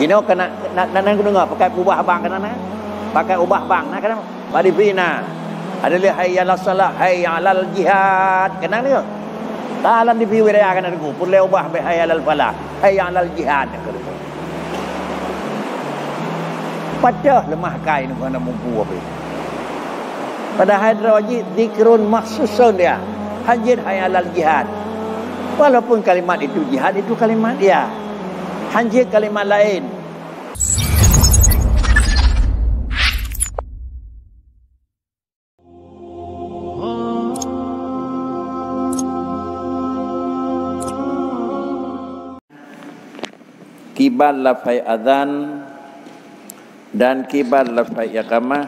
Ino kena nak dengar pakai ubah bang kena nak. Pakai ubah bang nak kena. Badi bina. Adalah hayya ala salah, hayya alal jihad. Kena dia. Talan di wilayah kena dengar. Pun le ubah be hayya alal falah, hayya alal jihad. Padah lemah kain kena mumpu apa. Pada hadraji zikrun maksusun dia. Hajid hayya alal jihad. Walaupun kalimat itu jihad, itu kalimat dia. Hanya kalimat lain. Kibar lafai azan dan kibar lafai iqamah,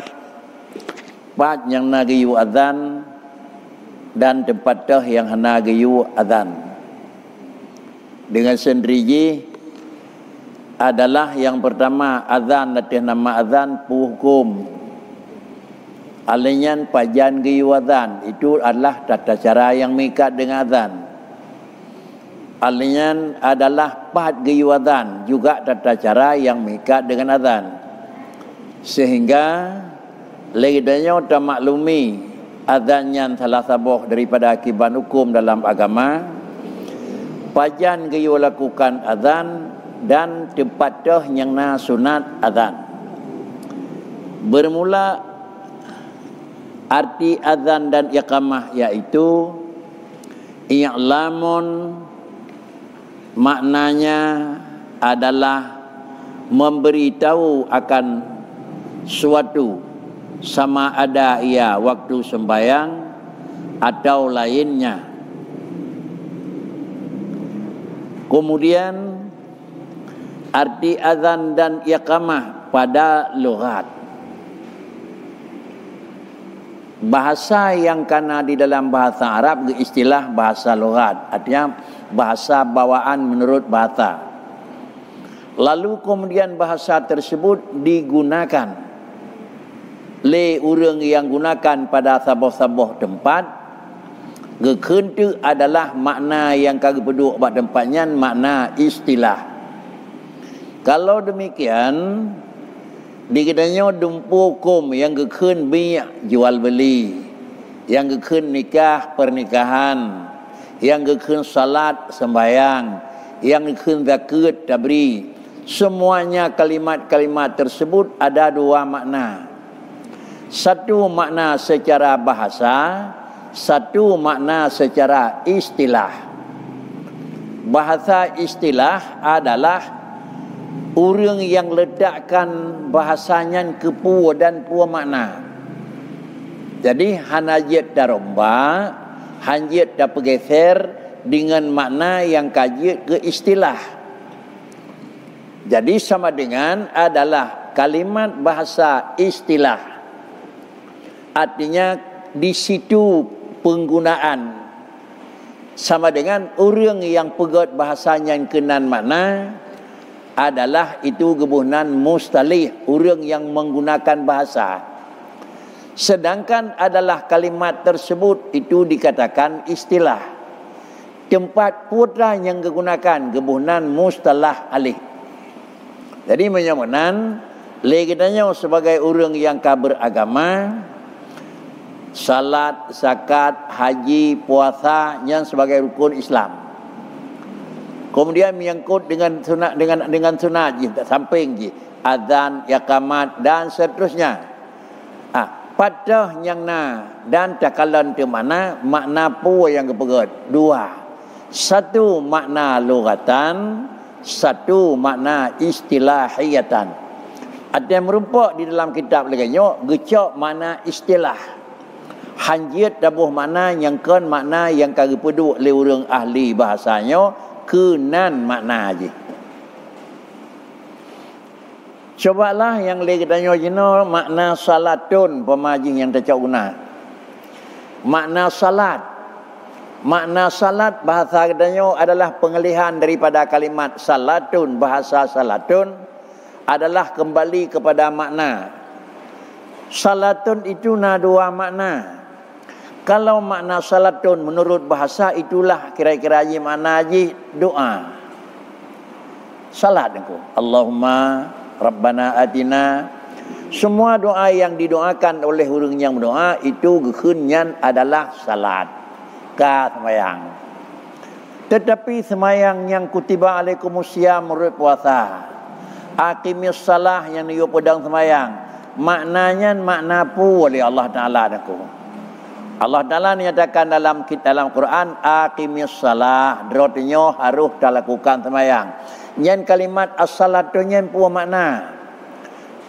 part yang nagiyu azan dan tempat dah yang nagiyu azan. Dengan sendiri adalah yang pertama azan latih nama azan hukum. Alinyan pajan giyu azan itu adalah tata cara yang mengikat dengan azan. Alinyan adalah pat giyu azan juga tata cara yang mengikat dengan azan. Sehingga leganya kita maklumi azan yang salah sabuh daripada akibat hukum dalam agama. Pajan giyu lakukan azan dan tempat dah yang na sunat azan. Bermula arti azan dan iqamah iaitu i'lamun, maknanya adalah memberitahu akan suatu sama ada ia waktu sembahyang atau lainnya. Kemudian arti azan dan iqamah pada lughat. Bahasa yang kena di dalam bahasa Arab istilah bahasa lughat, artinya bahasa bawaan menurut bahasa. Lalu kemudian bahasa tersebut digunakan oleh orang yang gunakan pada sabuh-sabuh tempat. Gekentu adalah makna yang kagak peduk buat tempatnya, makna istilah. Kalau demikian, dikitanya dumpu hukum yang gekun bi' jual beli, yang gekun nikah pernikahan, yang gekun salat sembahyang, yang gekun zakat tabri. Semuanya kalimat-kalimat tersebut ada dua makna. Satu makna secara bahasa, satu makna secara istilah. Bahasa istilah adalah orang yang letakkan bahasanya ke pu dan pu makna. Jadi hanajit daromba, hanjit dah bergeser dengan makna yang kajit ke istilah. Jadi sama dengan adalah kalimat bahasa istilah. Artinya di situ penggunaan sama dengan orang yang pegat bahasanya yang kenan makna adalah itu gebunan mustalih, orang yang menggunakan bahasa. Sedangkan adalah kalimat tersebut itu dikatakan istilah. Tempat putra yang digunakan gebunan mustalah alih. Jadi menyamanan legitanya sebagai orang yang beragama, salat, zakat, haji, puasa yang sebagai rukun Islam. Kemudian menyangkut dengan sunat samping azan, iqamat dan seterusnya. Pada yang na dan takalan ke mana makna pu yang kepegat dua. Satu makna lughatan, satu makna istilahiyatan. Ada yang merupak di dalam kitab lagi gecok makna istilah. Hanjit dabuh makna yang kan makna yang kagak peduk oleh orang ahli bahasanya kenan makna aja. Cobalah yang lagi tanya jino makna salatun pemajing yang tercak guna. Makna salat. Makna salat bahasa katanya adalah pengalihan daripada kalimat salatun. Bahasa salatun adalah kembali kepada makna. Salatun itu na dua makna. Kalau makna salatun menurut bahasa itulah kira-kira makna doa. salat engkau. Allahumma Rabbana atina. Semua doa yang didoakan oleh orang yang berdoa itu gekunyan adalah salat ka semayang. Tetapi semayang yang kutiba alaikumusiyam menurut puasa, aqimis salah yang niyo pedang semayang, maknanya makna pu oleh Allah Taala aku. Allah Taala nyatakan dalam Quran aqimis salah, artinya harus dilakukan semayang. Yang kalimat as-salatunya pu makna.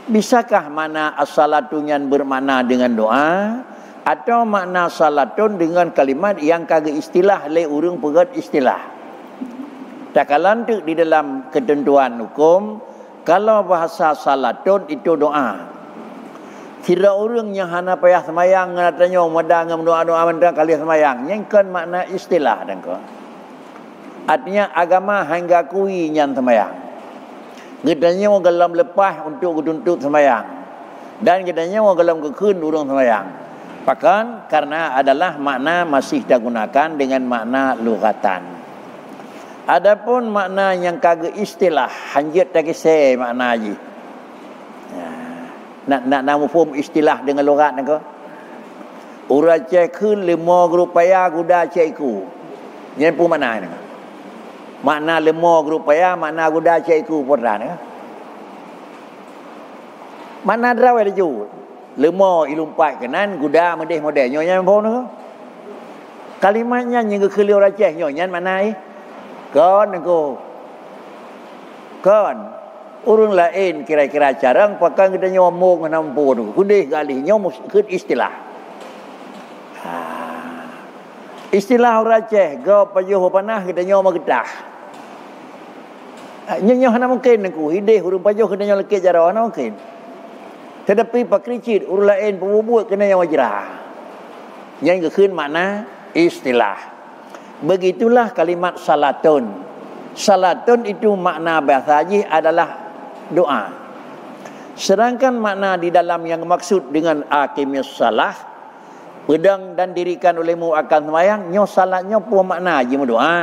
Bisakah makna as-salatunya bermakna dengan doa atau makna salatun dengan kalimat yang kagak istilah le urang pegat istilah. Tak kalantik di dalam ketentuan hukum kalau bahasa salatun itu doa. Tidak orang yang hana payah semayang katanya modal ngam doa-doa mendang kali semayang. Yang kan makna istilah dan ko. Artinya agama hingga kui nyan semayang. Gedanya orang gelam lepas untuk tuntut semayang. Dan gedanya orang gelam kekun urang semayang. Bahkan karena adalah makna masih digunakan dengan makna lughatan. Adapun makna yang kagak istilah hanjit tak kisah makna aja. Nak mufhum istilah dengan lughat nak. Ura cekun lima rupaya guda ceku. Yang pun makna ni. Makna lima rupaya makna guda ceku pura ni. Makna drawe ju. Lima ilumpat kenan guda medih model nyonya pun tu. Kalimatnya yang kekeli ora ceh nyonya makna kon aku. Kon urang lain kira-kira carang pakai kita nyomong nampu tu. Kudih galih nyomong ke istilah. Istilah ora ceh go payuh panah kita nyomong getah. Nyonya hana mungkin aku hidih urang payuh kita nyomong lekit cara hana mungkin. Tetapi pakricit urang lain pembuat kena yang wajrah. Yang kekin makna istilah. Begitulah kalimat salatun. Salatun itu makna bahasa haji adalah doa. Sedangkan makna di dalam yang maksud dengan aqimis salah, pedang dan dirikan olehmu akan semayang, nyo salatnya pun makna haji doa.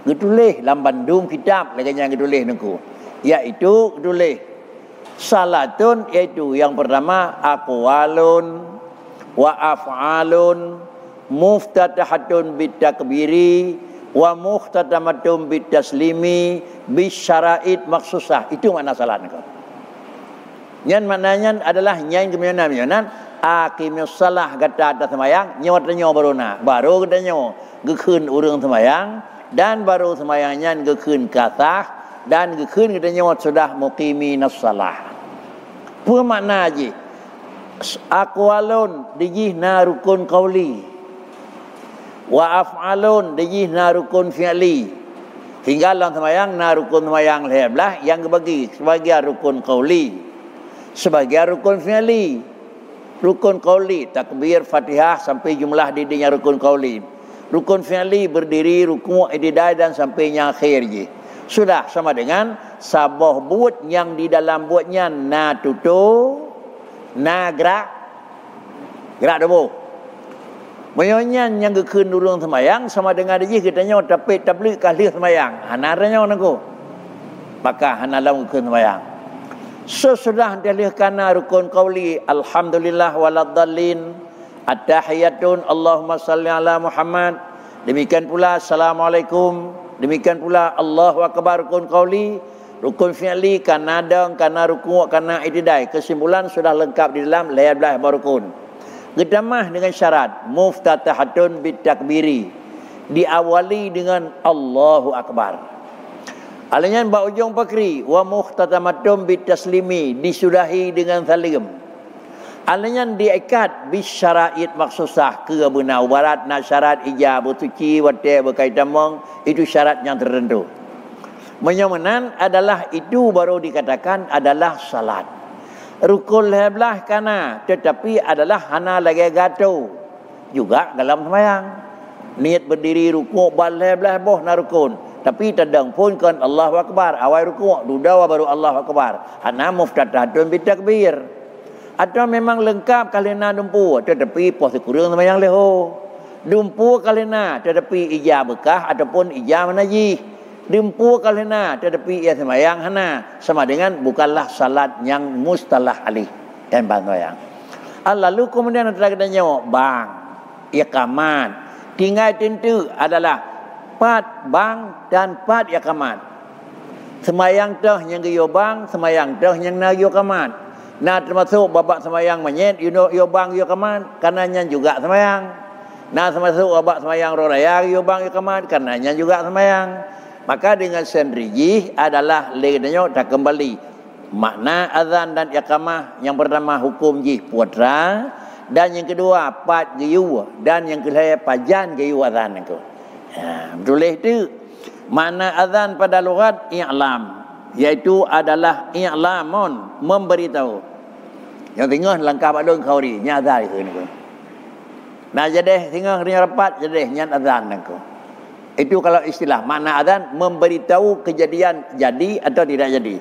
Getulih dalam Bandung kitab lagi yang getulih nengku. Iaitu getulih salatun iaitu yang pertama aqwalun wa af'alun muftatahatun bitakbiri wa muhtatamatun bitaslimi bisyara'id maksusah. Itu makna salat kau. Yang maknanya adalah yang kemudian aqimus salah kata atas semayang nyawatnya baruna baru katanya gekun urang semayang dan baru semayangnya gekun kasah dan gekun katanya sudah muqiminas salah. Apa makna je? Aqwalun dijihna rukun qauli wa af'alun dijihna rukun fi'li. Hingga dalam semayang na rukun semayang leblah yang bagi sebagai rukun qauli, sebagai rukun fi'li. Rukun qauli takbir Fatihah sampai jumlah didinya rukun qauli. Rukun fi'li berdiri rukuk i'tidal dan sampainya akhir je. Sudah sama dengan sabah buat yang di dalam buatnya na tutu, na gerak debu. Maksudnya yang gekun urang semayang sama dengan dia katanya tabligh kali semayang. Hanaranya naku. Maka hanalam gekun semayang. Sesudah dialihkan rukun qauli alhamdulillah waladdallin at-tahiyatun Allahumma salli ala Muhammad. Demikian pula assalamualaikum. Demikian pula Allahu akbar rukun qauli, rukun fi'li kana dang kana rukuk kana i'tidal. Kesimpulan sudah lengkap di dalam 11 rukun. Gedamah dengan syarat muftatahatun bitakbiri, diawali dengan Allahu akbar. Alanya ba ujung pakri wa muhtatamatun bitaslimi, disudahi dengan salim. Alanya diikat bisyara'id maksusah ke benar barat nak syarat ijab suci wate berkaitan mong itu syarat yang tertentu. Menyamanan adalah itu baru dikatakan adalah salat. Rukun leblah kana tetapi adalah hana lagi gato juga dalam sembahyang. Niat berdiri rukuk baleblah boh na rukun. Tapi tadang pun kan Allahu akbar awal rukuk dudawa baru Allahu akbar. Hana muftatahatun bitakbir. Atau memang lengkap kalina dumpu tetapi pos kurang sembahyang leho. Dumpu kalina tetapi ijab bekah ataupun ijab najis. Dimpu kalena tetapi ia sembahyang hana sama dengan bukanlah salat yang mustalah alih dan sembahyang. Lalu kemudian telah katanya bang iqamat. Tinggal tentu adalah pat bang dan pat iqamat. Sembahyang dah yang yo bang, sembahyang dah yang na yo iqamat. Nah termasuk babak sembahyang menyet yo bang yo iqamat karenanya juga sembahyang. Nah termasuk babak sembahyang raya yo bang iqamat karenanya juga sembahyang. Maka dengan sendiri adalah leganyo tak kembali makna azan dan iqamah. Yang pertama hukum jih putra, dan yang kedua pat gayu, dan yang ketiga pajan gayu azan itu. Betul itu. Makna azan pada lughat i'lam, iaitu adalah i'lamun, memberitahu. Yang tengah langkah balon kau ni azan itu ni. Nah jadi tengah ni rapat jadi nyat azan itu. Itu kalau istilah makna azan, memberitahu kejadian jadi atau tidak jadi.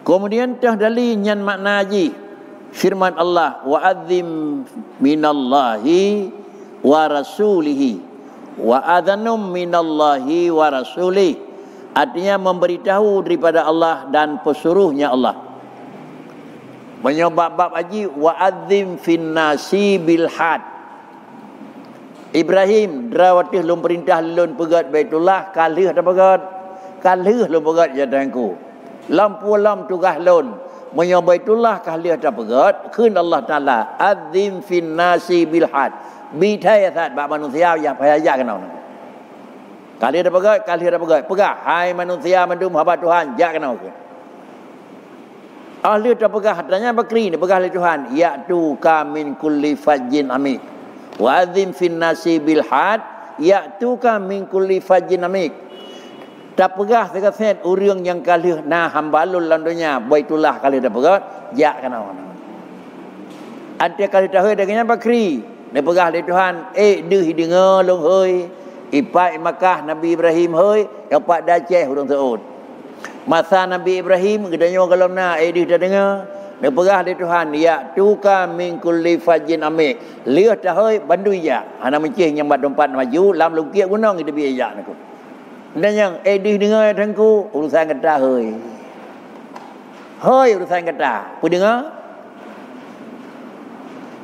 Kemudian tahdali nyan makna haji firman Allah wa adzim minallahi wa rasulihi wa adhanum minallahi wa rasulih, artinya memberitahu daripada Allah dan pesuruhnya Allah. Menyebab bab haji wa adzim finnasi bil had. Ibrahim drawatih lum perintah lun pegat Baitullah kalih dah pegat. Kalih lum pegat jadangku. Lampu lam tugas lun menyo Baitullah kalih dah pegat keun Allah Taala adzim fin nasi bil had. Bitai sat bab manusia ya payah kenau. Kalih dah pegat, kalih dah pegat. Pegah hai manusia mandum hamba Tuhan jak kenau ke. Ahli dah pegah hatanya bakri ni pegah oleh Tuhan ya tu kamin kulli fajjin amik. Wa adzim fin nasi bil had ya'tuka min kulli fajjin amik. Tak pegah sekat urang yang kalih nah hambalul landunya Baitullah kalih dah pegat jak kana ona. Ada kalih tahu dengan bakri dia pegah oleh Tuhan deuh dengar long heuy ipai Makkah Nabi Ibrahim heuy yang pak daceh urang Saud. Masa Nabi Ibrahim gedanyo galomna deuh dah dengar. Dia pegah di Tuhan ya tuka min kulli fajin amik. Liah tahoi bandui ya. Ana mencih yang bat dompat maju lam lukik gunung kita biaya naku. Dan yang edih dengar tangku urusan kata hoi. Hoi urusan kata. Pendengar?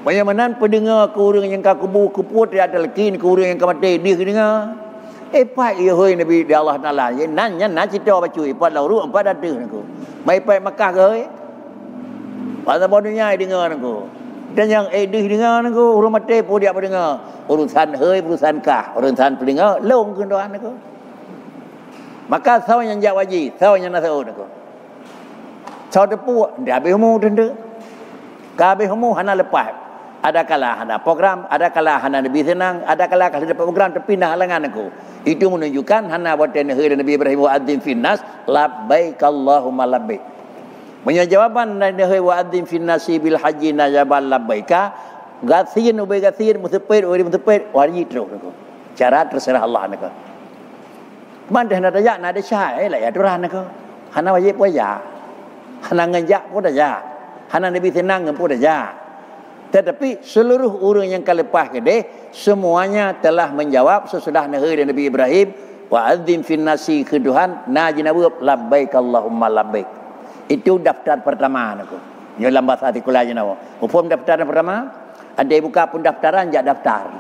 Bagaimana pendengar ke urang yang ka kubu kuput ya telekin ke urang yang ka mati dia dengar. Pak ya hoi Nabi di Allah Taala. Nanya nak cerita bacu ipat lauru empat ada naku. Mai pai Makkah ke hoi? Pasal bodohnya dengar aku. Dan yang edih dengar aku, orang mati pun dia dengar. Urusan hei, urusan kah, urusan pendengar, long ke doan aku. Maka saw yang jak wajib, saw yang nasau aku. Saw tepu, dia habis humu tenda. Habis humu hana lepas. Ada kala hana program, ada kala hana lebih senang, ada kala kalau dapat program terpindah halangan aku. Itu menunjukkan hana watan hei dan Nabi Ibrahim wa adzim finnas labbaik Allahumma labbaik. Punya jawaban dari wa adzim fin nasi bil haji najabal labbaika gasin ubay gasin musafir ubay musafir wajib terus aku. Cara terserah Allah aku. Mandah nak ya nak ada syai lah ya turah aku. Hana wajib pun ya. Hana ngajak pun dah ya. Hana Nabi senang pun dah ya. Tetapi seluruh orang yang kalepah kedeh semuanya telah menjawab sesudah Nabi dan Nabi Ibrahim wa adzim fin nasi ke Tuhan najinabu labbaik Allahumma labbaik. Itu daftar pertama aku. Yo lambat artikulasi nawa. Hukum daftar pertama ada buka pendaftaran jak daftar.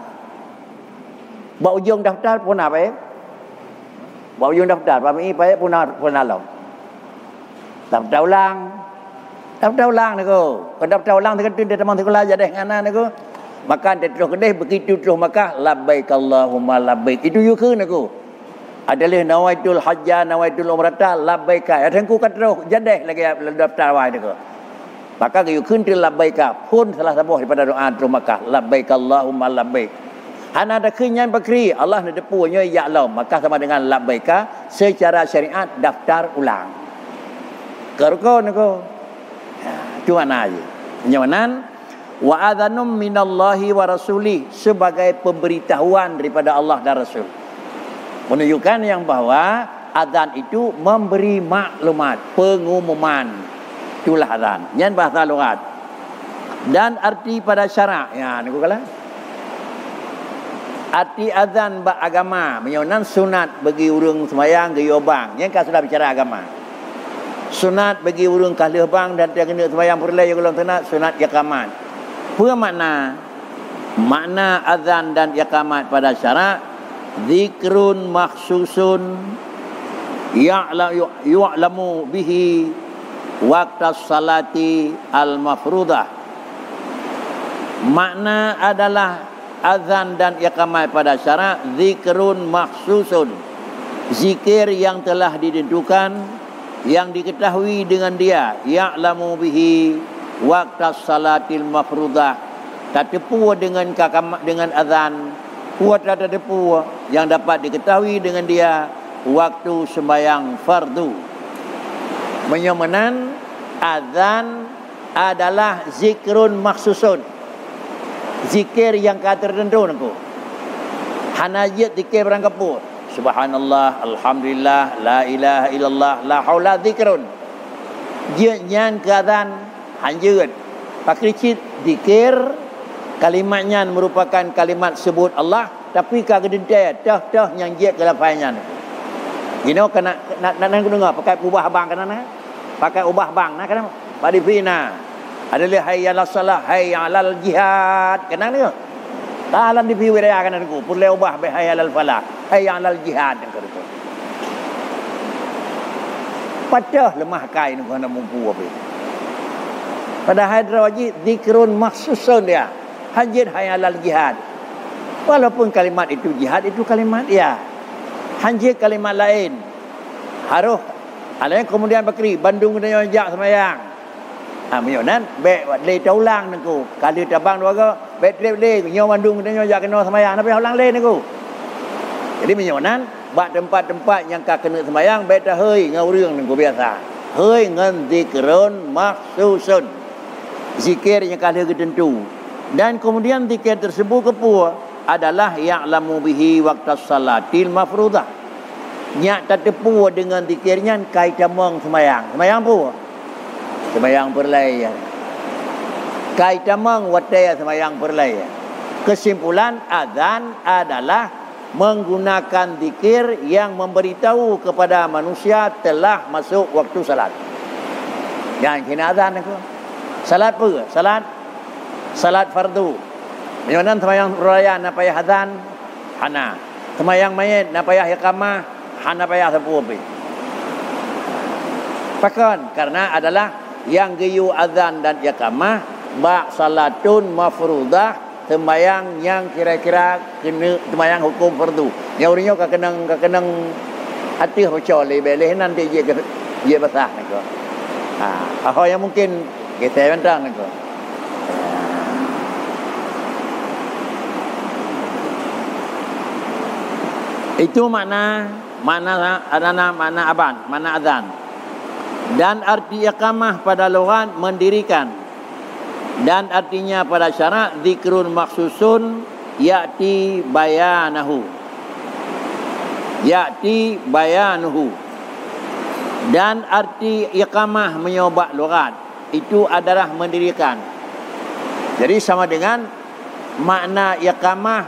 Ba ujung daftar pun apa? Ba ujung daftar pami pai pun law. Daftar ulang. Daftar ulang aku. Kalau daftar ulang dengan tu dia teman sekolah jadi ngana aku. Maka dia terus kedeh begitu terus maka labbaik Allahumma labbaik. Itu yukeun aku. Adalah nawaitul hajjah nawaitul umrata labbaika adangku katro jadeh lagi daftar wai deku maka kayu kuntil labbaika pun salah satu daripada doa terus maka labbaik Allahumma labbaik hana ada kenyan bakri Allah nak depunya ya Allah maka sama dengan labbaika secara syariat daftar ulang kerko deku itu mana aja nyawanan wa adhanum minallahi wa rasulih sebagai pemberitahuan daripada Allah dan Rasul. Menunjukkan yang bahawa azan itu memberi maklumat, pengumuman. Itulah azan. Yang bahasa lughat. Dan arti pada syarak. Ya, ni kala. Arti azan bak agama menyonan sunat bagi urang semayang gaya bang. Yang kan sudah bicara agama. Sunat bagi urang kahlih bang dan dia kena semayang perlai kalau tenat sunat iqamat. Apa makna? Makna azan dan iqamat pada syarak zikrun makhsusun ya'lamu bihi waqtas salati al-mafrudah. Makna adalah azan dan iqamat pada syarak zikrun makhsusun, zikir yang telah ditentukan, yang diketahui dengan dia, ya'lamu bihi waqtas salatil mafrudah, tatepu dengan azan, kuat tatepu yang dapat diketahui dengan dia waktu sembahyang fardu. Menyomanan azan adalah zikrun makhsusun, zikir yang tertentu nangku. Hanajat zikir barang kapur. Subhanallah, alhamdulillah, la ilaha illallah, la haula zikrun. Dia nyan keadaan hanjut. Pakricit zikir kalimatnya merupakan kalimat sebut Allah tapi kagedente dah yang dia kelafainya. You know kena nak dengar pakai ubah bang kana na. Pakai ubah bang na kana. Padi fina. Adalah hayya ala salah, hayya ala jihad. Kenang ni? Talan di piwi raya kan aku. Pulai ubah be hayya ala falah, hayya ala jihad kan aku. Patah lemah kain ku nak mampu apa. Pada hadrawaji zikrun makhsusun dia. Hajid hayya ala jihad. Walaupun kalimat itu jihad itu kalimat ya. Hajid kalimat lain. Haruh ada kemudian bakri Bandung kena jak semayang. Menyonan be le taulang nangku kali tabang dua go be le nyo Bandung nyo jak kena semayang tapi ulang le nangku. Jadi menyonan bak tempat-tempat yang ka kena semayang be dah heuy ngau reung nangku biasa. Heuy ngan zikrun makhsusun. Zikir yang kali tertentu. Dan kemudian zikir tersebut kepu adalah ya'lamu bihi waqtas salatil mafruḍah. Nyak tatepu dengan zikirnya kaitan semayang. Semayang pu? Semayang perlai. Kaitan watai semayang perlai. Kesimpulan azan adalah menggunakan zikir yang memberitahu kepada manusia telah masuk waktu salat. Jangan kena azan aku. Salat apa? Salat fardu. Yang semayang raya nak payah azan, hana. Semayang mayit nak payah iqamah, hana payah sepupi. Pakan karena adalah yang geyu azan dan iqamah ba salatun mafrudah, sembahyang yang kira-kira kena sembahyang hukum fardu. Yang urinya ka kenang hati hocol lebih nanti dia basah nako. Apa yang mungkin kita bentang nako. Itu makna aban, makna azan. Dan arti iqamah pada lughat mendirikan. Dan artinya pada syarak zikrun makhsusun ya'ti bayanuhu. Dan arti iqamah menyobak lughat itu adalah mendirikan. Jadi sama dengan makna iqamah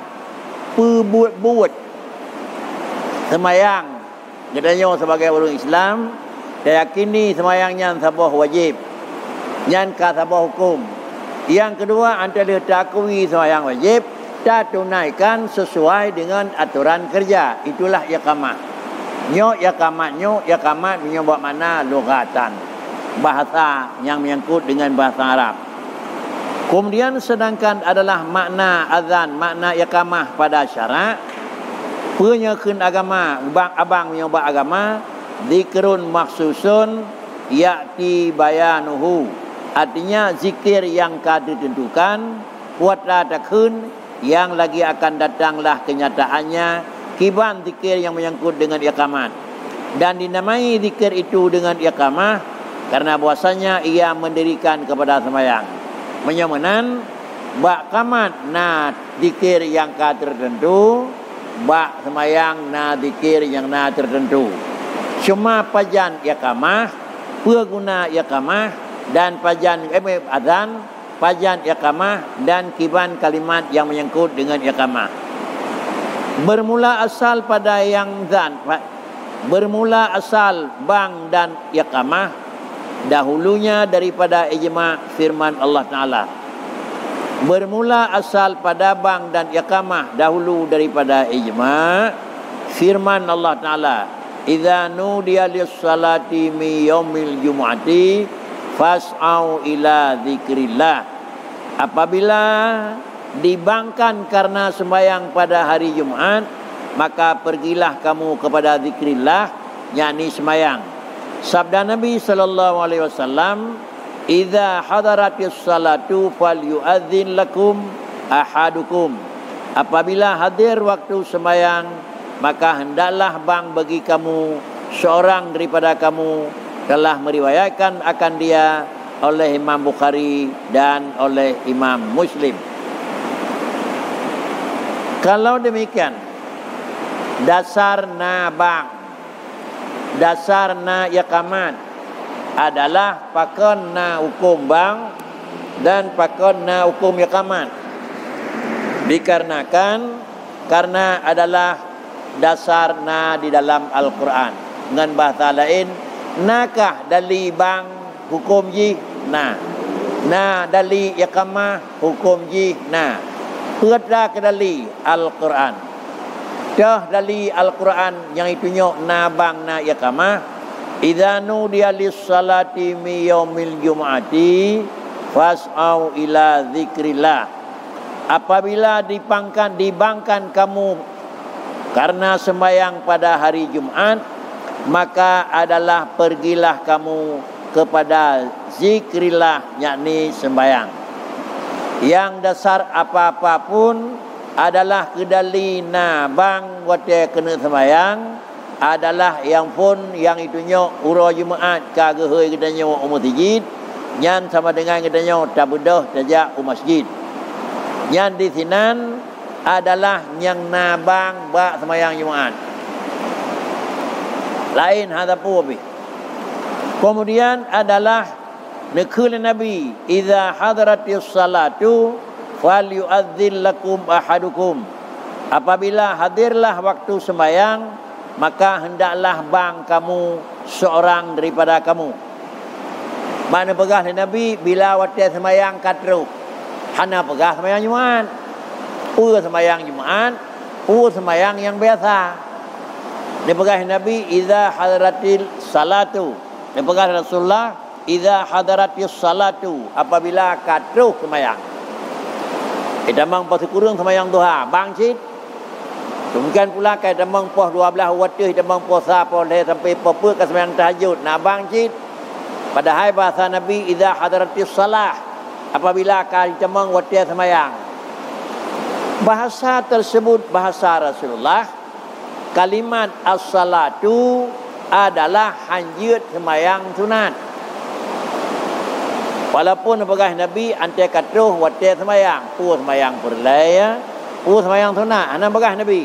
perbuat semayang. Katanya sebagai orang Islam dia yakini semayangnya sabah wajib, yang ka sabah hukum. Yang kedua antara takui semayang wajib tak tunaikan sesuai dengan aturan kerja. Itulah iqamah. Iqamat menyebut mana lughatan, bahasa yang menyangkut dengan bahasa Arab. Kemudian sedangkan adalah makna azan, makna iqamah pada syarak penyekin agama, abang menyebut agama zikrun makhsusun ya'ti bayanuhu. Artinya zikir yang ditentukan kuatlah takun yang lagi akan datanglah kenyataannya kiban zikir yang menyangkut dengan iqamat. Dan dinamai zikir itu dengan iqamah karena bahwasanya ia mendirikan kepada sembahyang. Menyamanan bak qamat na zikir yang tertentu, bak sembahyang na zikir yang tertentu. Cuma pajan iqamah, pengguna iqamah dan pajan azan, pajan iqamah dan kiban kalimat yang menyangkut dengan iqamah. Bermula asal pada yang zan, bermula asal bang dan iqamah dahulunya daripada ijma' firman Allah Ta'ala. Bermula asal pada bang dan iqamah dahulu daripada ijma' firman Allah Ta'ala. Idza nudiya lis-salati min yaumil jumu'ati fas'au ila dzikrillah. Apabila dibangkan karena sembahyang pada hari Jumaat, maka pergilah kamu kepada zikrillah, yakni sembahyang. Sabda Nabi sallallahu alaihi wasallam, "Idza hadaratis salatu falyu'adzin lakum ahadukum." Apabila hadir waktu sembahyang, maka hendaklah bang bagi kamu seorang daripada kamu. Telah meriwayatkan akan dia oleh Imam Bukhari dan oleh Imam Muslim. Kalau demikian, dasarna bang, dasarna iqamat adalah pakonna hukum bang dan pakonna hukum iqamat. Dikarenakan karena adalah dasarna di dalam Al-Quran. Dengan bahasa lain, nakah dali bang hukum ji na dali iqamah hukum ji na. Perda ke dali Al-Quran. Dah dali Al-Quran yang itunya na bang na iqamah. Idza nudiya lis-salati min yaumil jumu'ati fas'au ila dzikrillah. Apabila dibangkan kamu karena sembahyang pada hari Jumaat, maka adalah pergilah kamu kepada zikrillah, yakni sembahyang. Yang dasar apa-apa pun adalah kedali na bang wate kena sembahyang adalah yang pun yang itunya ura Jumaat kagehoi kedanya umur masjid, nyan sama dengan kedanya tabudah tajak masjid. Yang di sinan adalah yang na bang ba sembahyang Jumaat. Lain hada pubi. Kemudian adalah nekul Nabi, idza hadaratis salatu falyu'adzin lakum ahadukum. Apabila hadirlah waktu sembahyang, maka hendaklah bang kamu seorang daripada kamu. Mana pegah Nabi bila waktu sembahyang katru. Hana pegah sembahyang Jumaat. Sembahyang Jumaat, sembahyang yang biasa. Dia pegah Nabi, idza hadaratil salatu. Dia pegah Rasulullah, idza hadaratis salatu, apabila katruh sembahyang. Damang pas kurang sembahyang duha, bang cit. Demikian pula kai damang pos 12 waktu, damang puasa boleh sampai popuk ke sembahyang tahajud. Nah bang cit. Padahal bahasa Nabi, idza hadaratis salah, apabila kai damang waktu sembahyang. Bahasa tersebut bahasa Rasulullah. Kalimat as-salatu adalah hanjut sembahyang sunat. Walaupun pegah Nabi antai katruh waktu sembahyang, sembahyang perlaya, sembahyang sunat. Ana pegah Nabi.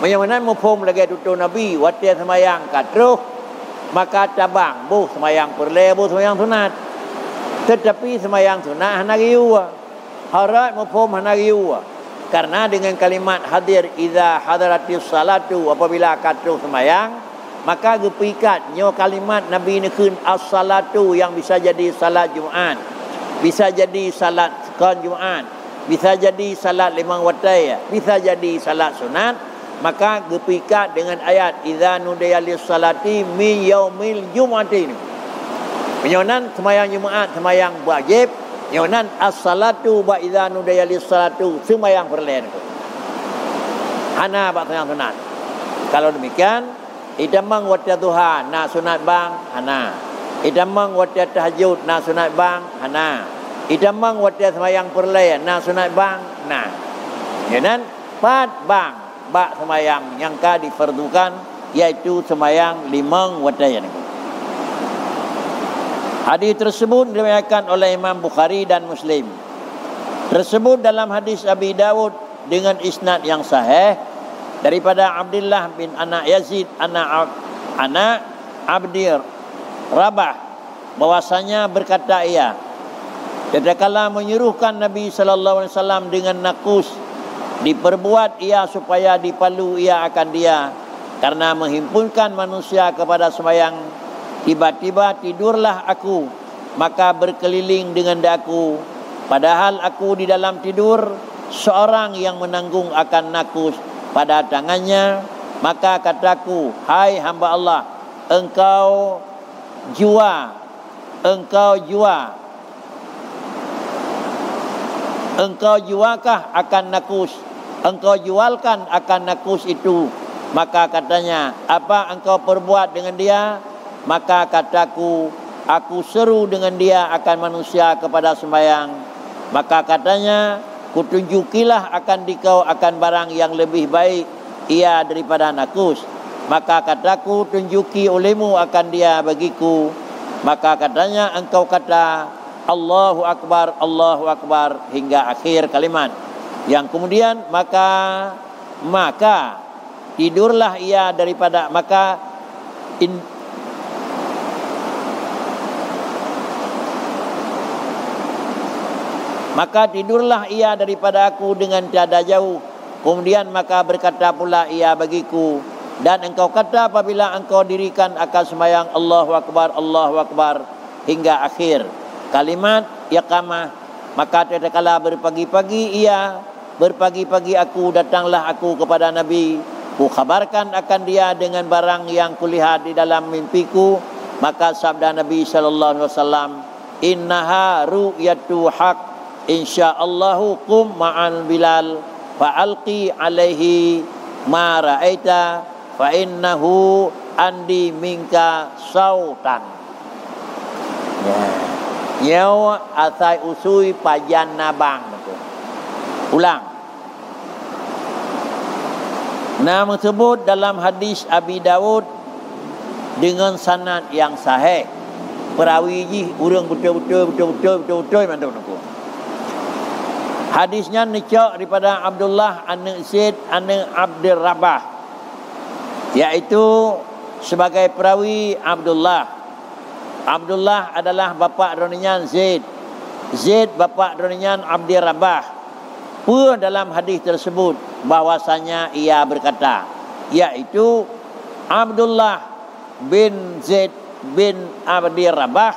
Menyamanan mufhum lagi tutur Nabi waktu sembahyang katruh, maka cabang sembahyang perlaya, sembahyang sunat. Tetapi sembahyang sunat hana riwa. Harat mufhum hana riwa. Karena dengan kalimat hadir idza hadaratis salatu, apabila katruh sembahyang, maka gepikatnya kalimat Nabi ni kun as-salatu yang bisa jadi salat Jumaat, bisa jadi salat sekon Jumaat, bisa jadi salat limang waktu, bisa jadi salat sunat. Maka gepikat dengan ayat idza nudiya lis-salati min yaumil jumu'ati. Penyonan sembahyang Jumaat sembahyang wajib, nyonan as-salatu wa idza nudiya lis-salatu sembahyang fardu. Hana bak sembahyang sunat. Kalau demikian, idamang waktu duha na sunat bang hana. Idamang waktu tahajud na sunat bang hana. Idamang waktu sembahyang perlaya na sunat bang nah. Jangan pat bang bak sembahyang yang ka difardukan, yaitu sembahyang limang waktu yang. Hadis tersebut diriwayatkan oleh Imam Bukhari dan Muslim. Tersebut dalam hadis Abi Dawud dengan isnad yang sahih daripada Abdullah bin anak Yazid anak Abdi Rabah, bahwasanya berkata ia, tatkala menyuruhkan Nabi sallallahu alaihi wasallam dengan nakus Diperbuat ia supaya dipalu ia akan dia, karena menghimpunkan manusia kepada sembahyang. Tiba-tiba tidurlah aku, maka berkeliling dengan daku, padahal aku di dalam tidur, seorang yang menanggung akan nakus pada tangannya. Maka kataku, hai hamba Allah, engkau juakah akan nakus, engkau jualkan akan nakus itu. Maka katanya, apa engkau perbuat dengan dia? Maka kataku, aku seru dengan dia akan manusia kepada sembahyang. Maka katanya, kutunjukilah akan dikau akan barang yang lebih baik ia daripada nakus. Maka kataku, tunjuki olehmu akan dia bagiku. Maka katanya, engkau kata Allahu Akbar hingga akhir kalimat. Yang kemudian maka tidurlah ia daripada maka tidurlah ia daripada aku dengan tiada jauh. Kemudian maka berkata pula ia bagiku, dan engkau kata apabila engkau dirikan akan sembahyang Allahu Akbar hingga akhir kalimat iqamah. Maka tatkala berpagi-pagi aku, datanglah aku kepada Nabi, ku khabarkan akan dia dengan barang yang kulihat di dalam mimpiku. Maka sabda Nabi sallallahu alaihi wasallam, innaha ru'yatu haq, insyaallahu qum ma'al Bilal fa'alqi alaihi ma ra'aita fa innahu andi minka sautan. Nyau asai usui pajan nabang. Ulang. Nama tersebut dalam hadis Abi Dawud dengan sanad yang sahih. Perawi ji urang betul mantap nak. Hadisnya nicak daripada Abdullah anak Zaid anak Abdul Rabah, iaitu sebagai perawi Abdullah adalah bapa dronyan Zaid bapa dronyan Abdul Rabah. Pun dalam hadis tersebut bahwasanya ia berkata, iaitu Abdullah bin Zaid bin Abdul Rabah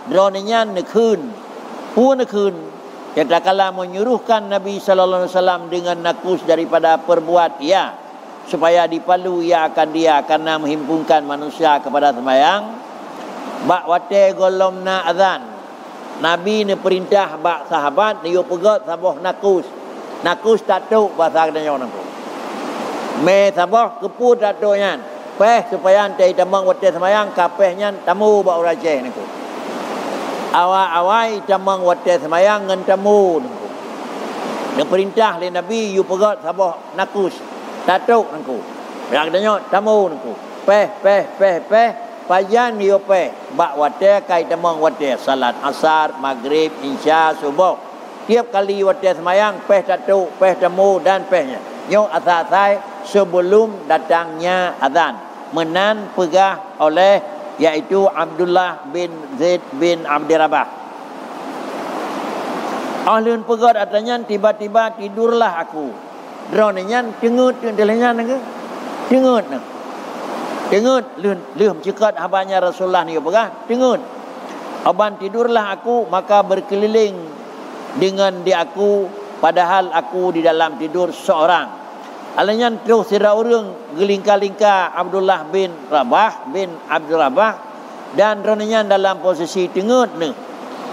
dronyan nekun yang tak kala menyuruhkan Nabi sallallahu alaihi wasallam dengan nakus daripada perbuat ia, supaya dipalu ia akan dia, karena menghimpunkan manusia kepada sembahyang. Bak wate golomna azan, Nabi ni perintah bak sahabat ni yo pegat saboh nakus tatuk bahasa katanya orang tu. Me saboh kepu tatuknya peh supaya antai tamang wate sembahyang kapehnya tamu bak uraceh ni tu. Awai tamang wate sembahyang ngan tamu ni tu. Dia perintah oleh Nabi you pegat saboh nakus tatuk ni tu. Yang katanya tamu ni tu. Peh pajan yo peh bak wate kai tamang wate salat asar, maghrib, isya, subuh. Tiap kali wate sembahyang peh tatuk, peh tamu dan pehnya. Nyo asal sebelum datangnya azan. Menan pegah oleh iaitu Abdullah bin Zaid bin Abdul Rabah. Ahlun pegat atanya tiba-tiba tidurlah aku. Dronenya cengut delenya nang. Cengut nang. Cengut leuh cekat habanya Rasulullah ni pegah cengut. Aban tidurlah aku, maka berkeliling dengan di aku, padahal aku di dalam tidur seorang. Alanya terus sira urang gelingka-lingka Abdullah bin Abdul Rabah, dan ronenya dalam posisi tengut ni.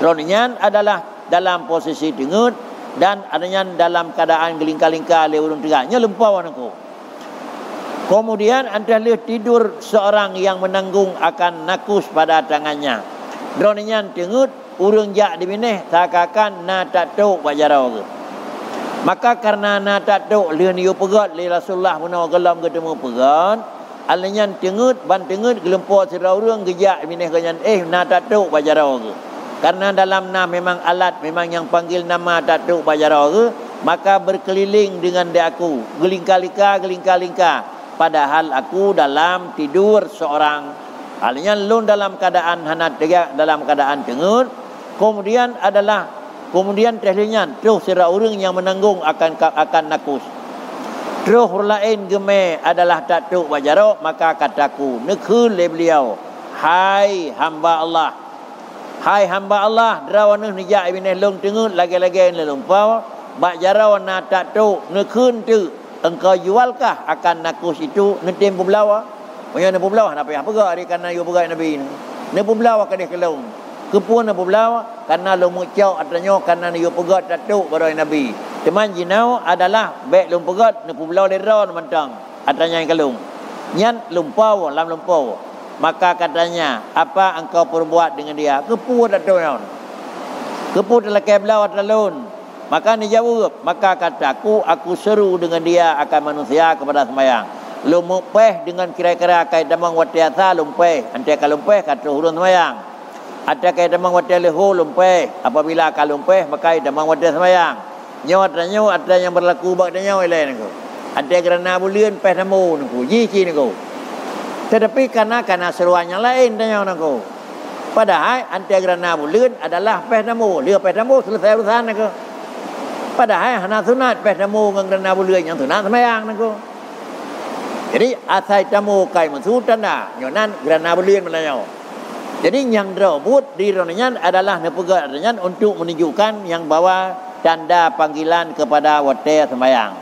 Ronenya adalah dalam posisi tengut dan adanya dalam keadaan gelingka-lingka le urang tegaknya lempau aku. Kemudian adalah tidur seorang yang menanggung akan nakus pada tangannya. Ronenya tengut urang jak dimineh takakan na tatuk bajarau ke. Maka karena na tatuk leun yu pegat le Rasulullah menawa gelam ketemu pegat, alanya tengut gelempau sira urang gejak dimineh kanyan na tatuk bajarau ke. Karena dalam na memang alat memang yang panggil nama tatuk bajarau ke, maka berkeliling dengan dia aku, gelingka-lingka. Padahal aku dalam tidur seorang. Halnya lun dalam keadaan hanat tegak, dalam keadaan tengut. Kemudian adalah Kemudian tehlinya terus sira urang yang menanggung akan nakus. Terus lain gemeh adalah tak tuk wajarok, maka kataku nekun le beliau, hai hamba Allah, hai hamba Allah, derawanah nijak ibn long tengut lagi-lagi le lumpau bak jarau na tak tuk nekun tu engkau jualkah akan nakus itu netim pembelawa. Punya ne pembelawa apa ya pegak ari kana yo pegak nabi ni. Ne pembelawa kadeh kelong. Kepun ne pembelawa karena lo mucau atanya karena yo pegak tak tuk barai nabi. Teman jinau adalah baik lum pegat ne pembelawa lera mentang atanya yang kelong. Nyan lumpau lam lumpau. Maka katanya, apa engkau perbuat dengan dia? Kepu tak tahu. Kepu telah keblau terlun. Maka dia jawab, maka kataku, aku seru dengan dia akan manusia kepada sembahyang. Lumpeh dengan kira-kira kait damang watiasa lumpeh. Antai kalau lumpeh kata hurun sembahyang. Ada kait damang watiasa lehu lumpeh. Apabila kalau lumpeh maka damang watiasa sembahyang. Nyawa ada yang berlaku bak dan nyawa lain aku. Ada kerana bulian peh namu aku. Ji aku. Tetapi karena seruannya lain dan nyawa aku. Padahal antai kerana bulian adalah peh namu. Dia peh namu selesai urusan aku. Padahal hana sunat peh tamu ngan bulian yang sunat sembahyang nangko. Jadi asai tamu kai maksud tanda nyonan gerana bulian melayau. Jadi yang terbut di ronanya adalah nepega adanya untuk menunjukkan yang bawa tanda panggilan kepada wate sembahyang.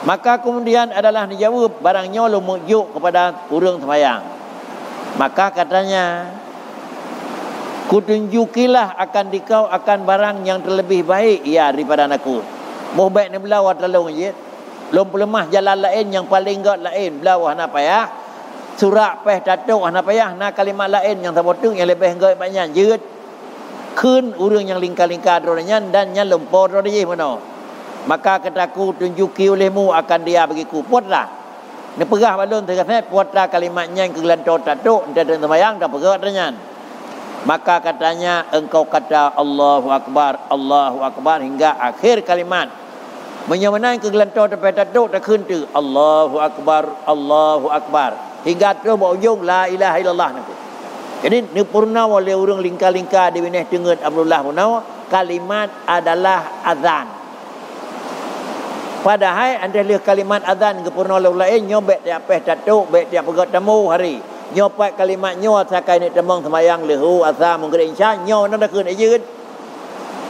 Maka kemudian adalah dijawab barangnya lu mujuk kepada urang sembahyang. Maka katanya kutunjukilah akan dikau akan barang yang terlebih baik ya daripada aku. Moh baik ni belawah terlalu je. Lom pelemah jalan lain yang paling gak lain belawah na payah. Surat peh tatuk na payah na kalimat lain yang terpotung yang lebih gak banyak jeut. Kun urang yang lingkar-lingkar dronanya dan yang lempor drone je mana. Maka kataku tunjuki olehmu akan dia bagiku. Puatlah. Ni pegah balun terkata puatlah kalimatnya yang kegelantor tatuk dan sembahyang dan pegah dronanya. Maka katanya engkau kata Allahu Akbar hingga akhir kalimat. Menyemenang kegelantor tempat tatuk tak kentu Allahu Akbar hingga terus berujung la ilaha illallah nanti. Jadi ni purna oleh orang lingkar-lingkar di winih dengat Abdullah Munaw kalimat adalah azan. Padahal anda lihat kalimat azan ke purna lain nyobek tiap peh tatuk baik tiap pegat tamu hari. Nyopat kalimat nyo sakai ni temang sembahyang lehu asa mungkin insya nyo nak kun ajeun.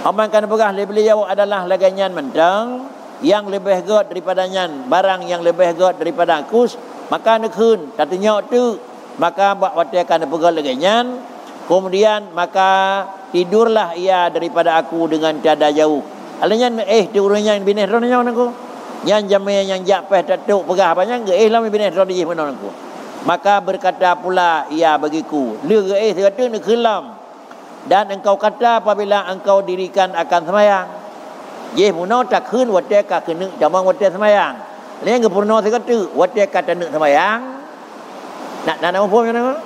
Aman kan pegah beliau adalah laganyan mentang yang lebih god daripadanya barang yang lebih god daripada akus maka nak kun kata nyo tu maka bak watiakan pegah laganyan kemudian maka tidurlah ia daripada aku dengan tiada jauh. Alanya diurangnya bineh ronnya nangku. Yang jamai yang japeh tatuk pegah banyak ge lah bineh ron di mana nangku. Maka berkata pula ia bagiku lega kata nak kelam dan engkau kata apabila engkau dirikan akan sembahyang ye puno tak kun wate ka kena jamang wate sembahyang lain ke puno kata wate ka tak nak sembahyang nak nama pun mana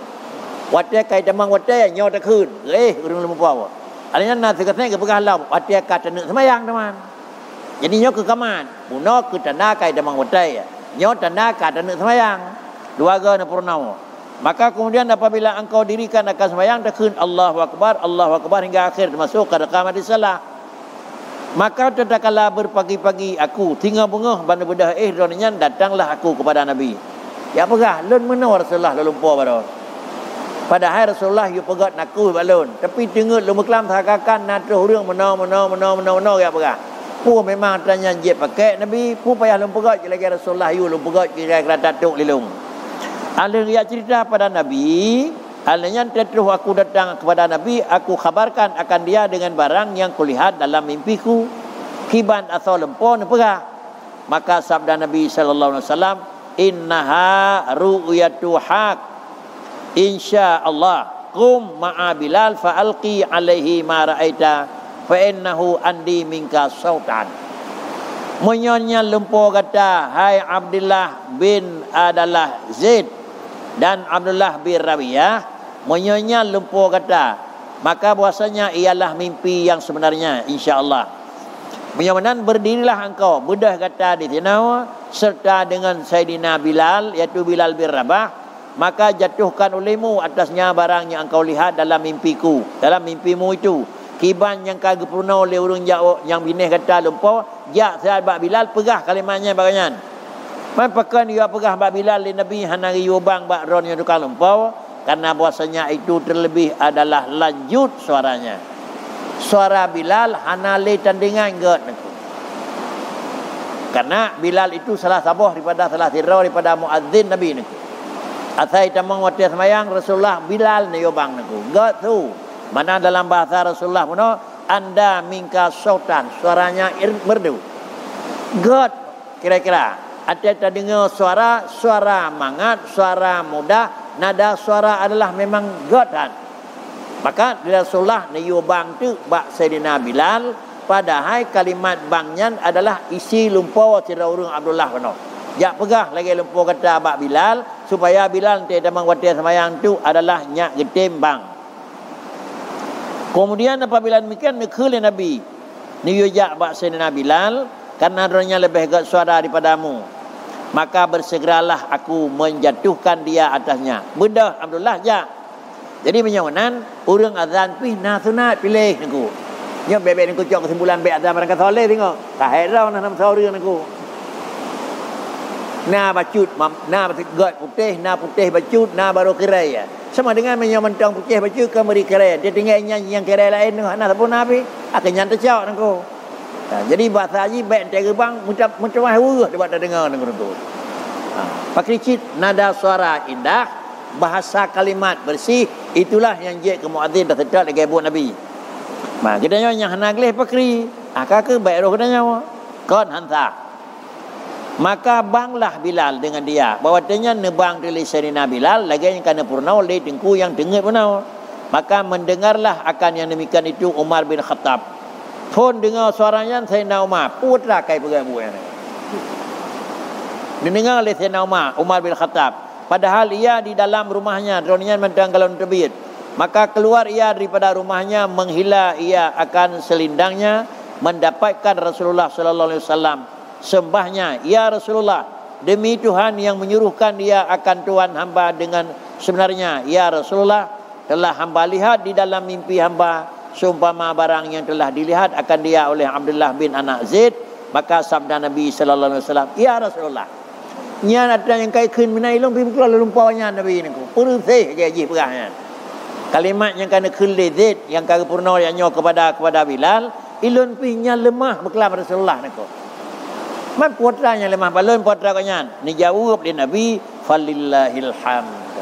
wate ka jamang wate nyo tak kun urang lempu apa alanya nak kata ke pegahlah wate ka tak nak sembahyang teman jadi nyo ke kaman puno ke tanda ka jamang wate nyo tanda ka tak nak sembahyang dua gana purnama. Maka kemudian apabila engkau dirikan akan sembahyang takun Allahu Akbar hingga akhir termasuk pada qamat salat. Maka tatkala berpagi-pagi aku tinggal bengah bana bedah dronnya datanglah aku kepada Nabi. Ya pegah lun mana Rasulullah lalu lupa pada. Padahal Rasulullah you pegat naku balun tapi dengar lu meklam thakakan na terus urang mena ya pegah. Pu memang tanya je pakai Nabi pu payah lu pegat lagi Rasulullah you lu pegat kira-kira tatuk lilung. Alih dia cerita pada Nabi, alihnya terus aku datang kepada Nabi, aku khabarkan akan dia dengan barang yang kulihat dalam mimpiku, kiban atau lempon pegah. Maka sabda Nabi sallallahu alaihi wasallam, innaha ru'yatu haq. Insyaallah, qum ma'a Bilal fa alqi alaihi ma ra'aita fa innahu andi minka sautan. Menyonya lempo kata, hai Abdullah bin adalah Zaid dan Abdullah bin Rawiyah, menyonya lempo kata, maka bahasanya ialah mimpi yang sebenarnya insya-Allah. Menyamanan berdirilah engkau bedah kata di sini serta dengan Sayyidina Bilal iaitu Bilal bin Rabah, maka jatuhkan olehmu atasnya barang yang engkau lihat dalam mimpiku, dalam mimpimu itu. kiban yang kagak purna oleh urang jauh yang bineh kata lupa jak saat bak Bilal pegah kalimatnya baganyan man pakan dia pegah bak Bilal li Nabi hanari yubang bak ron yang tukang lupa karena bahasanya itu terlebih adalah lanjut suaranya suara Bilal hanale tandingan get karena Bilal itu salah sabuh daripada salah tirau daripada muadzin Nabi ni atai tamang waktu semayang Rasulullah Bilal ni yubang niku get tu mana dalam bahasa Rasulullah pun anda mingka sautan suaranya merdu God kira-kira ada dengar suara mangat suara mudah nada suara adalah memang Godan maka Rasulullah niyu bang tu bak Sayyidina Bilal padahal kalimat bangnya adalah isi lumpur tira urang Abdullah pun jak pegah lagi lumpur kata bak Bilal supaya Bilal tidak mengwatir semayang tu adalah nyak getim bang. Kemudian apabila demikian nikah Nabi ni yujak bak Sayyidina Bilal karena adanya lebih hebat suara daripadamu maka bersegeralah aku menjatuhkan dia atasnya mudah Abdullah jak jadi menyawanan urang azan pi na sunat pilih niku nya bebek niku cok kesimpulan be azan barang soleh tengok kahirau nah nam sauri niku na bacut na god putih na putih bacut na baru kerai ya sama dengan menyamentang putih baju ke meri kerai dia tinggal nyanyi yang kerai lain tu nak pun nabi akan nyantai cak nangko jadi bahasa haji baik antara bang macam wah debat dengar nangko tu pakai cit nada suara indah bahasa kalimat bersih itulah yang je ke muadzin dah sedap dekat buat nabi kita yang hendak leh pakri ke baik roh kedanya kon hantar maka banglah Bilal dengan dia bahwatanya nebang dari Sayyidina Bilal lagi yang kena purna oleh tengku yang dengar purna maka mendengarlah akan yang demikian itu Umar bin Khattab pun dengar suaranya Sayyidina Umar putra kai pegang buah didengar oleh Sayyidina Umar bin Khattab padahal ia di dalam rumahnya dronian mentang kalau terbit maka keluar ia daripada rumahnya menghila ia akan selindangnya mendapatkan Rasulullah sallallahu alaihi wasallam sembahnya ya Rasulullah demi Tuhan yang menyuruhkan dia akan Tuhan hamba dengan sebenarnya ya Rasulullah telah hamba lihat di dalam mimpi hamba seumpama barang yang telah dilihat akan dia oleh Abdullah bin anak Zaid maka sabda Nabi sallallahu alaihi wasallam ya Rasulullah nya ada yang kai keun minai long pimpu lalu lumpawnya Nabi niku purusih gaji perahnya kalimat yang kana keun le Zaid yang kagak purna yang nyo kepada Bilal ilun pinya lemah berkelam Rasulullah niku man putranya lemah balon putra kanyan ni jawab di Nabi falillahil hamd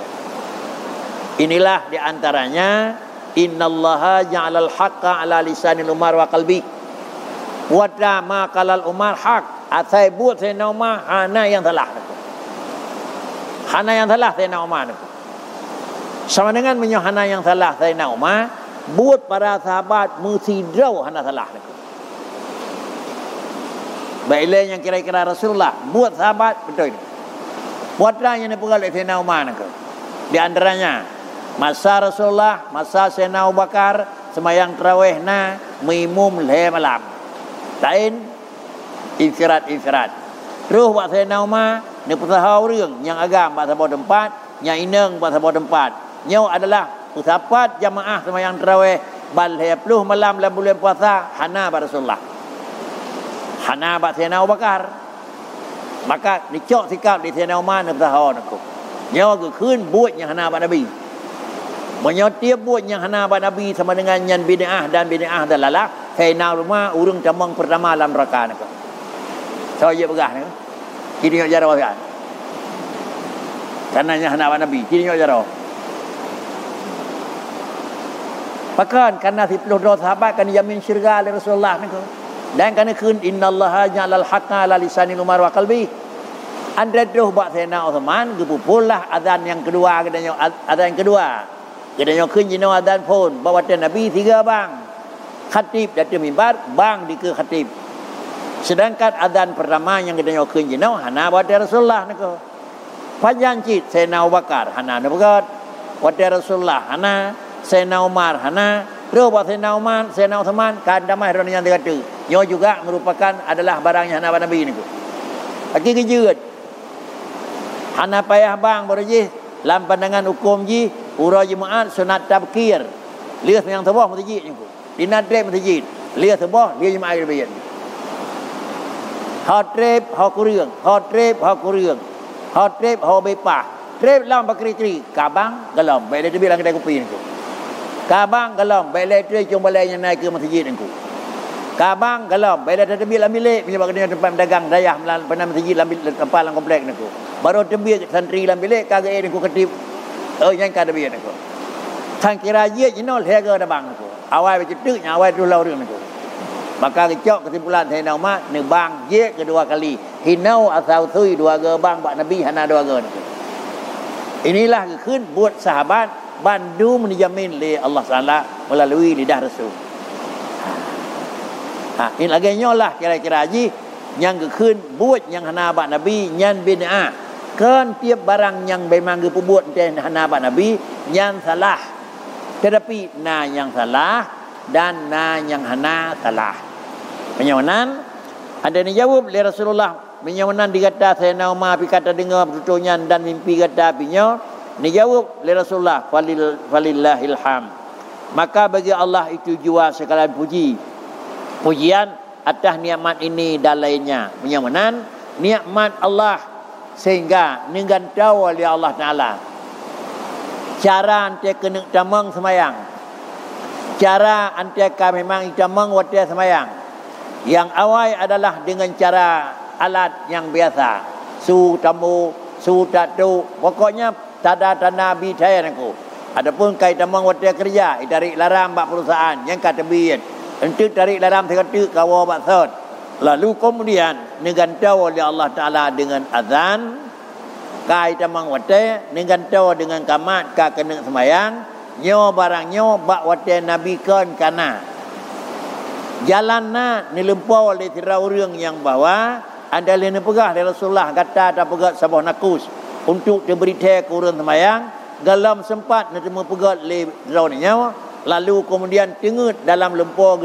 inilah di antaranya innallaha ja'alal haqqa ala lisanil Umar wa qalbi wa ma qalal Umar haq atai buat Sayyidina Umar hana yang salah Sayyidina Umar sama dengan menyohana yang salah Sayyidina Umar buat para sahabat musidrau hana salah baiklah yang kira-kira Rasulullah buat sahabat betul ini. Putranya ni pegal Sayyidina Umar nak. Di antaranya masa Rasulullah, masa Sayyidina Abu Bakar semayang tarawih na mimum le malam. Lain istirahat. Terus buat Sayyidina Umar ni pesahau ring yang agam buat sebuah tempat, yang ineng buat sebuah tempat. Nyau adalah usapat jamaah semayang tarawih bal 10 malam dalam bulan puasa hana pada Rasulullah. Hana bak Sayyidina Abu Bakar maka dicok sikap di Sayyidina Umar nak sahau nak nyawa ke keun buat yang hana bak Nabi menyotiap buat yang hana bak Nabi sama dengan yang bid'ah dan dalalah Sayyidina Umar urung camang pertama dalam neraka nak saya begah ni kini nak jarau kan karena yang hana bak Nabi kini nak jarau pakan karena 10 sahabat kan jamin syurga oleh Rasulullah ni dan kerana kun innallaha ja'alal haqqa ala lisanil Umar wa qalbi anda doh buat Sayyidina Uthman gepupulah azan yang kedua katanya azan yang kedua katanya kun jino azan pun bawa Nabi 3 bang khatib datang mimbar bang di ke khatib sedangkan azan pertama yang katanya kun jino hana buat Rasulullah niko panjang cit Sayyidina Abu Bakar hana buat Rasulullah hana Sayyidina Umar hana terus buat Sayyidina Umar Sayyidina Uthman kan damai orang yang dikata nyo juga merupakan adalah barangnya hana Nabi ni ku. Lagi kejut. Hana payah bang berjih dalam pandangan hukum ji urang jemaat sunat tabkir. Lihat yang tawah mutaji ni ku. dinadrep masjid lia sebah dia jemaah bayat hot trip ho kuriang hot trip ho kuriang hot trip ho bepah trip lam bakri kabang galam baik dia bilang kedai kopi ni kabang galam baik dia cung balai yang naik ke masjid ni kabang galam baik dia tebi bilik menyebab dia tempat dagang dayah pernah masjid lambil tempat lang komplek ni baru tebi santri lam bilik kagak ni ku ketip yang kada biar ni thang kira ye jinol hega da bang ni awal bercetuk awal tu lau ni maka kecok kesimpulan saya nama ni bang ye kedua kali hinau asal sui dua ge bang bak nabi hana dua ge ni inilah keun buat sahabat bandu menjamin li Allah Taala melalui lidah Rasul. Ini lagi nyolah kira-kira haji yang keun buat yang hana bak nabi nyan bid'ah kan tiap barang yang memang ke buat dan hana bak nabi nyan salah tetapi na yang salah dan na yang hana salah. Penyawanan ada ni jawab oleh Rasulullah penyawanan dikata saya nak ma api kata dengar bertuturnya dan mimpi kata apinya ni jawab oleh Rasulullah falillahil ham maka bagi Allah itu jua sekalian pujian atas nikmat ini dan lainnya. Penyawanan nikmat Allah sehingga ninggantau oleh Allah Taala cara ante kena tamang semayang cara ante ka memang tamang wate semayang yang awal adalah dengan cara alat yang biasa su tamu su tatu pokoknya tada nabi saya aku adapun kai tamang wate kerja tarik laram bak perusahaan yang kata biat untuk tarik laram sekatu kawa bak sot lalu kemudian negantau oleh Allah Taala dengan azan kai tamang wate negantau dengan kamat ka kena semayang nyo barang nyo bak wate nabi kan kana jalanna ni lempau oleh tira urang yang bawa ada lene pegah dari Rasulullah kata ada pegah sabah nakus untuk diberitahu ke urang semayang galam sempat nak temu pegah le raunnya lalu kemudian tengut dalam lempau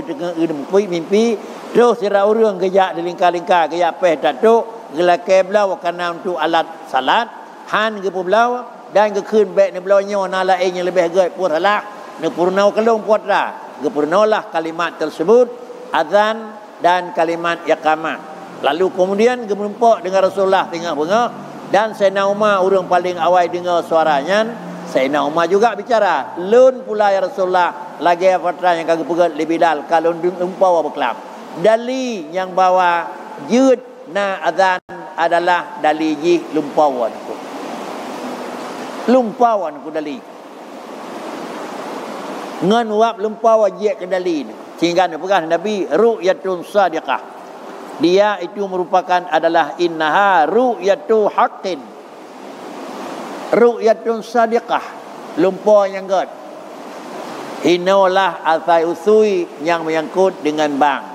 mimpi terus tira urang gejak dilingkar-lingkar gejak peh datuk gelake belau kerana untuk alat salat han ke belau dan ke keun baik ni belau nyo na lain yang lebih gay puat salah ni purnau kelong puat ra ke purnalah kalimat tersebut azan dan kalimat iqamah lalu kemudian ke melumpak dengan Rasulullah tengah-tengah dan Sayyidina Umar orang paling awal dengar suaranya Sayyidina Umar juga bicara lun pula ya Rasulullah lagi apa yang kagak pegat lebih dal kalau umpau berkelam dali yang bawa jud na azan adalah dali ji lumpauan ku dali ngan wap lumpau je ke dali sehingga pegang Nabi ru'yatun sadiqah dia itu merupakan adalah innaha ru'yatu haqqin ru'yatun sadiqah lumpau yang god hinolah asai usui yang menyangkut dengan bang